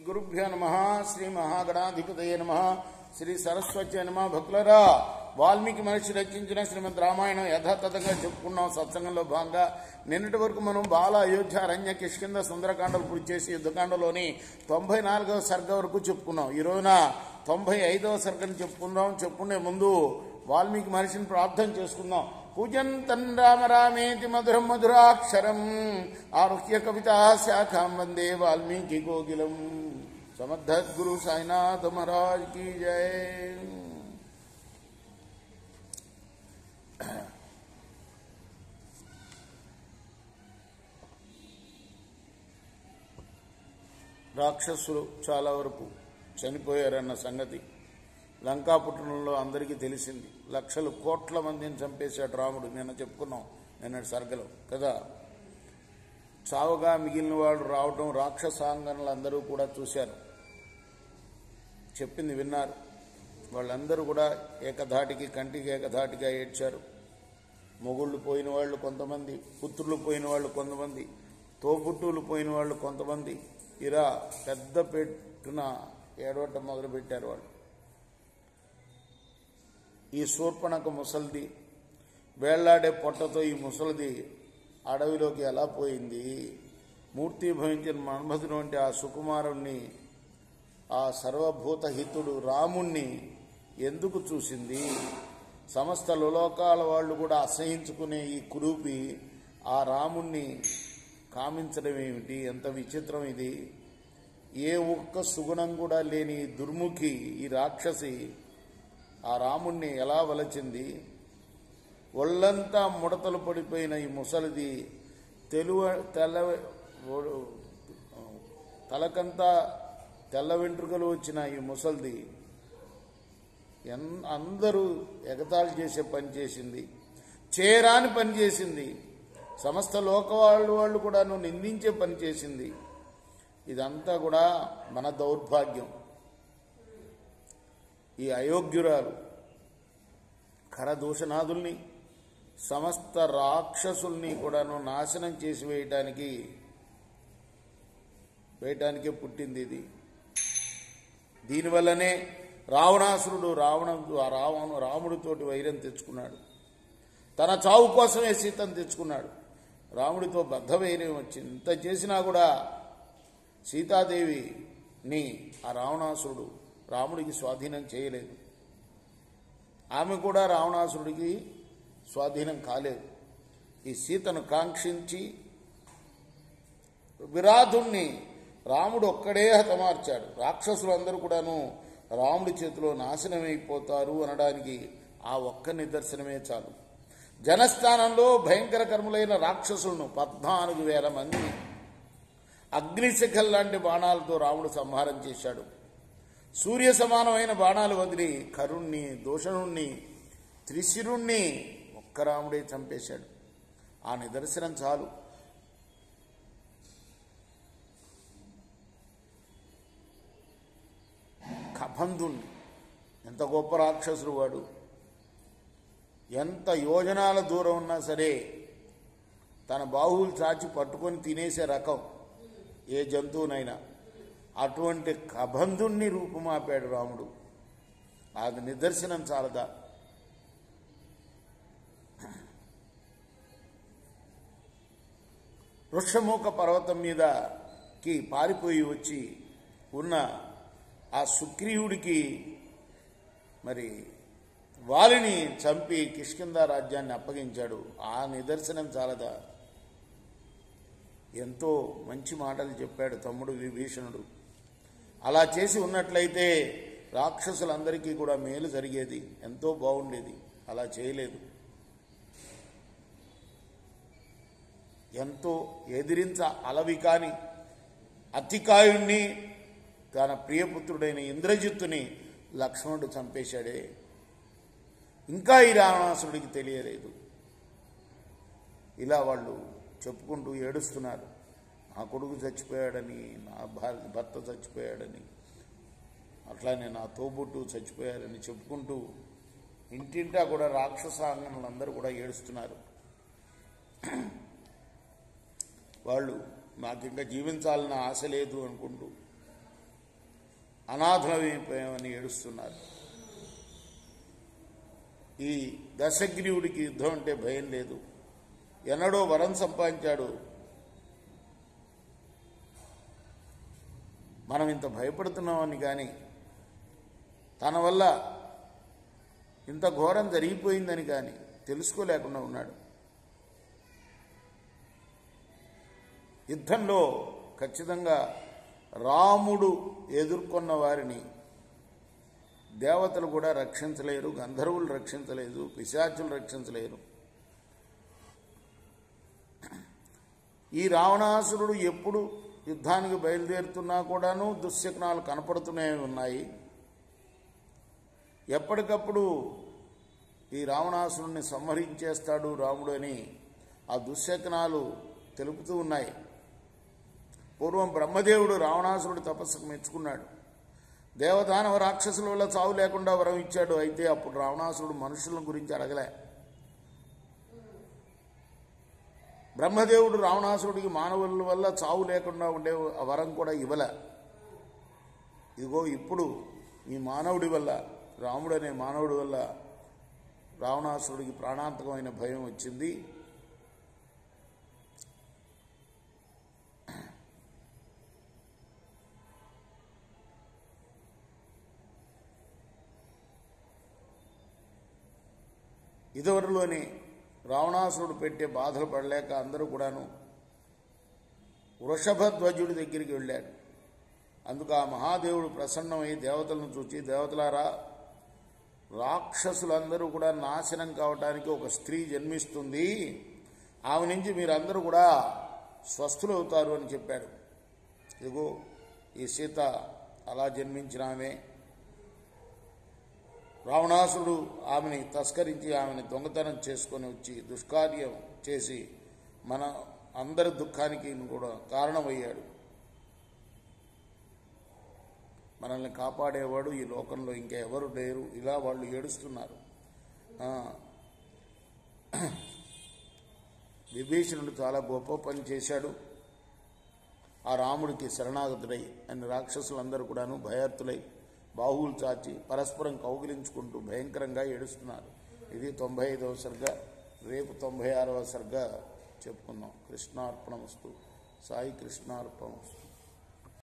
గురుభ్యో నమః. శ్రీ మహాగణాధిపతయే నమః. శ్రీ సరస్వతి నమః. భక్తులరా, వాల్మీకి మహర్షి రచించిన శ్రీమద్ రామాయణం యథాతథంగా చెప్పుకున్నాం. సత్సంగంలో భాగంగా నిన్నటి వరకు మనం బాల, అయోధ్య, అరణ్య, కిష్కింధ, సుందరకాండలు పూర్తి చేసి యుద్ధకాండలోని 94వ సర్గ వరకు చెప్పుకున్నాం. ఈ రోజున 95వ సర్గని చెప్పుకునే ముందు వాల్మీకి మహర్షిని ప్రార్థన చేసుకుందాం. పూజంతం రామ రామేతి మధురం మధురాక్షరం ఆరుహ్య కవితా శాఖాం వందే వాల్మీకి కోకిలం. సమర్థద్గురు సాయినాథ మహారాజ్ की जय. రాక్షసులు చాలా వరకు చనిపోయారన్న సంగతి లంకాపుట్నంలో అందరికీ తెలిసింది. లక్షలు కోట్ల మందిని చంపేశాడు రాముడు. నిన్న చెప్పుకున్నాం, నిన్నటి సర్గలో కదా. చావుగా మిగిలిన వాళ్ళు రావటం రాక్షసాంగనలు అందరూ కూడా చూశారు, చెప్పింది విన్నారు. వాళ్ళందరూ కూడా ఏకధాటికి కంటికి ఏకధాటిగా ఏడ్చారు. మొగుళ్ళు పోయిన వాళ్ళు కొంతమంది, పుత్రులు పోయిన వాళ్ళు కొంతమంది, తోబుట్టువులు పోయిన వాళ్ళు కొంతమంది, ఇలా పెద్ద పెట్టున ఏడవటం మొదలుపెట్టారు వాళ్ళు. ఈ శూర్పణక ముసలిది వేళ్లాడే పొట్టతో ఈ ముసలిది అడవిలోకి ఎలా పోయింది? మూర్తి భవించిన మన్మధుడు వంటి ఆ సుకుమారుణ్ణి, ఆ సర్వభూత హితుడు రాముణ్ణి ఎందుకు చూసింది? సమస్త లోకాల వాళ్ళు కూడా అసహించుకునే ఈ కురూపి ఆ రాముణ్ణి కామించడం ఏమిటి? ఎంత విచిత్రం ఇది! ఏ ఒక్క సుగుణం కూడా లేని దుర్ముఖి ఈ రాక్షసి ఆ రాముణ్ణి ఎలా వలచింది? ఒళ్ళంతా ముడతలు పడిపోయిన ఈ ముసలిది, తలకంతా తెల్ల వెంట్రుకలు వచ్చిన ఈ ముసలిది అందరూ ఎగతాళి చేసే పని చేసింది, చేరాని పని చేసింది. సమస్త లోక వాళ్ళు కూడా నిందించే పని చేసింది. ఇదంతా కూడా మన దౌర్భాగ్యం. ఈ అయోగ్యురాలు ఖరదూషణాదుల్ని, సమస్త రాక్షసుల్ని కూడాను నాశనం చేసి వేయటానికే పుట్టింది ఇది. దీనివల్లనే రావణాసురుడు రాముడితోటి వైరం తెచ్చుకున్నాడు. తన చావు కోసమే సీతను తెచ్చుకున్నాడు. రాముడితో బద్ధ వైరం వచ్చింది. ఇంత చేసినా కూడా సీతాదేవిని ఆ రావణాసురుడు రాముడికి స్వాధీనం చేయలేదు. ఆమె కూడా రావణాసురుడికి స్వాధీనం కాలేదు. ఈ సీతను కాంక్షించి విరాధుణ్ణి రాముడు ఒక్కడే హతమార్చాడు. రాక్షసులందరూ కూడాను రాముడి చేతిలో నాశనమైపోతారు అనడానికి ఆ ఒక్క నిదర్శనమే చాలు. జనస్థానంలో భయంకర కర్ములైన రాక్షసులను 14,000 మందిని అగ్నిశిఖల్ లాంటి బాణాలతో రాముడు సంహారం చేశాడు. సూర్య సమానమైన బాణాలు వదిలి కరుణ్ణి, దూషణుణ్ణి, త్రిశిరుణ్ణి ఒక్క రాముడే చంపేశాడు. ఆ నిదర్శనం చాలు. కబంధుణ్ణి, ఎంత గొప్ప రాక్షసుడు వాడు! ఎంత యోజనాల దూరం ఉన్నా సరే తన బాహువులు చాచి పట్టుకొని తినేసే రకం ఏ జంతువునైనా. అటువంటి కబంధుణ్ణి రూపుమాపాడు రాముడు. అది నిదర్శనం చాలదా? వృక్షమూక పర్వతం మీదకి పారిపోయి వచ్చి ఉన్న ఆ సుగ్రీవుడికి మరి వాలిని చంపి కిష్కింధ రాజ్యాన్ని అప్పగించాడు. ఆ నిదర్శనం చాలదా? ఎంతో మంచి మాటలు చెప్పాడు తమ్ముడు విభీషణుడు. అలా చేసి ఉన్నట్లయితే రాక్షసులందరికీ కూడా మేలు జరిగేది, ఎంతో బాగుండేది. అలా చేయలేదు. ఎంతో ఎదిరించ అలవి కాని అతికాయుణ్ణి, తన ప్రియపుత్రుడైన ఇంద్రజిత్తుని లక్ష్మణుడు చంపేశాడే. ఇంకా ఈ రావణాసురుడికి తెలియలేదు. ఇలా వాళ్ళు చెప్పుకుంటూ ఏడుస్తున్నారు. నా కొడుకు చచ్చిపోయాడని, నా భర్త చచ్చిపోయాడని, అట్లానే నా తోబుట్టు చచ్చిపోయారని చెప్పుకుంటూ ఇంటింటా కూడా రాక్షసాంగనులందరూ కూడా ఏడుస్తున్నారు. వాళ్ళు మాకింకా జీవించాలన్న ఆశ లేదు అనుకుంటూ అనాథలమైపోయామని ఏడుస్తున్నారు. ఈ దశగ్రీవుడికి యుద్ధం అంటే భయం లేదు. ఎన్నడో వరం సంపాదించాడు. మనం ఇంత భయపడుతున్నామని కానీ తన వల్ల ఇంత ఘోరం జరిగిపోయిందని కానీ తెలుసుకోలేకుండా ఉన్నాడు. యుద్ధంలో ఖచ్చితంగా రాముడు ఎదుర్కొన్న వారిని దేవతలు కూడా రక్షించలేరు, గంధర్వులు రక్షించలేదు, పిశాచులు రక్షించలేరు. ఈ రావణాసురుడు ఎప్పుడు యుద్ధానికి బయలుదేరుతున్నా కూడాను దుశ్శకునాలు కనపడుతూనే ఉన్నాయి. ఎప్పటికప్పుడు ఈ రావణాసురుణ్ణి సంహరించేస్తాడు రాముడు అని ఆ దుశ్శకునాలు తెలుపుతూ ఉన్నాయి. పూర్వం బ్రహ్మదేవుడు రావణాసురుడి తపస్సుకు మెచ్చుకున్నాడు. దేవదానవ రాక్షసుల వల్ల చావు లేకుండా వరం ఇచ్చాడు. అయితే అప్పుడు రావణాసురుడు మనుషుల గురించి అడగలే. బ్రహ్మదేవుడు రావణాసురుడికి మానవుల వల్ల చావు లేకుండా ఉండే వరం కూడా ఇవ్వలే. ఇదిగో ఇప్పుడు ఈ మానవుడి వల్ల, రాముడు అనే మానవుడి వల్ల రావణాసురుడికి ప్రాణాంతకమైన భయం వచ్చింది. ఇదివరలోని రావణాసురుడు పెట్టే బాధలు పడలేక అందరూ కూడాను వృషభధ్వజుడి దగ్గరికి వెళ్ళాడు. అందుకు ఆ మహాదేవుడు ప్రసన్నమై దేవతలను చూచి, దేవతలారా, రాక్షసులందరూ కూడా నాశనం కావటానికి ఒక స్త్రీ జన్మిస్తుంది, ఆమె నుంచి మీరందరూ కూడా స్వస్థులవుతారు అని చెప్పాడు. ఇదిగో ఈ సీత అలా జన్మించిన ఆమె. రావణాసురుడు ఆమెని తస్కరించి ఆమెని దొంగతనం చేసుకొని వచ్చి దుష్కార్యం చేసి మన అందరి దుఃఖానికి కూడా కారణమయ్యాడు. మనల్ని కాపాడేవాడు ఈ లోకంలో ఇంకా ఎవరు లేరు. ఇలా వాళ్ళు ఏడుస్తున్నారు. విభీషణుడు చాలా గొప్ప పని చేశాడు. ఆ రాముడికి శరణాగతుడై అన్ని రాక్షసులందరూ కూడాను భయార్తులై బాహువులు చాచి పరస్పరం కౌగిలించుకుంటూ భయంకరంగా ఏడుస్తున్నారు. ఇది 95వ సర్గ. రేపు 96వ సర్గ చెప్పుకుందాం. కృష్ణార్పణమస్తు. సాయి కృష్ణార్పణమస్తు.